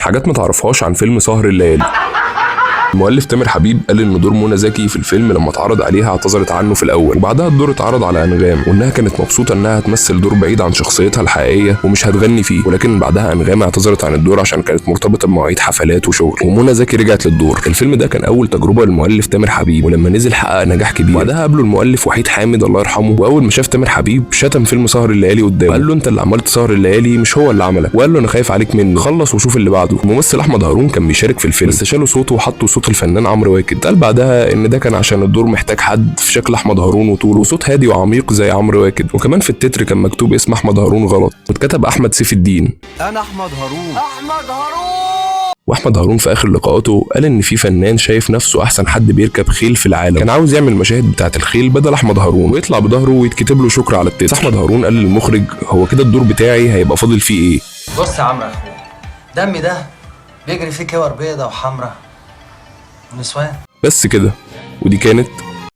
حاجات ما تعرفهاش عن فيلم سهر الليالي. المؤلف تامر حبيب قال ان دور منى زكي في الفيلم لما اتعرض عليها اعتذرت عنه في الاول، وبعدها الدور اتعرض على انغام وانها كانت مبسوطه انها هتمثل دور بعيد عن شخصيتها الحقيقيه ومش هتغني فيه، ولكن بعدها انغام اعتذرت عن الدور عشان كانت مرتبطه بمواعيد حفلات وشغل، ومنى زكي رجعت للدور. الفيلم ده كان اول تجربه للمؤلف تامر حبيب، ولما نزل حقق نجاح كبير. بعدها قابله المؤلف وحيد حامد الله يرحمه، واول ما شاف تامر حبيب شتم فيلم سهر الليالي قدامه، قال له انت اللي عملت سهر الليالي مش هو اللي عملك، وقال له انا خايف عليك منه، خلص وشوف اللي بعده. الممثل احمد هارون كان بيشارك في الفيلم بس شالوا صوته وحطوا صوت الفنان عمرو واكد. قال بعدها ان ده كان عشان الدور محتاج حد في شكل احمد هارون وطوله وصوت هادي وعميق زي عمرو واكد، وكمان في التتر كان مكتوب اسم احمد هارون غلط واتكتب احمد سيف الدين. انا احمد هارون. واحمد هارون في اخر لقاءاته قال ان في فنان شايف نفسه احسن حد بيركب خيل في العالم، كان عاوز يعمل مشاهد بتاعه الخيل بدل احمد هارون ويطلع بظهره ويتكتب له شكر على التتر. احمد هارون قال للمخرج هو كده الدور بتاعي هيبقى فاضل فيه ايه؟ بص يا عمرو اخويا، دمي ده بيجري فيه كور بيضه وحمراء ونسوان بس كده. ودي كانت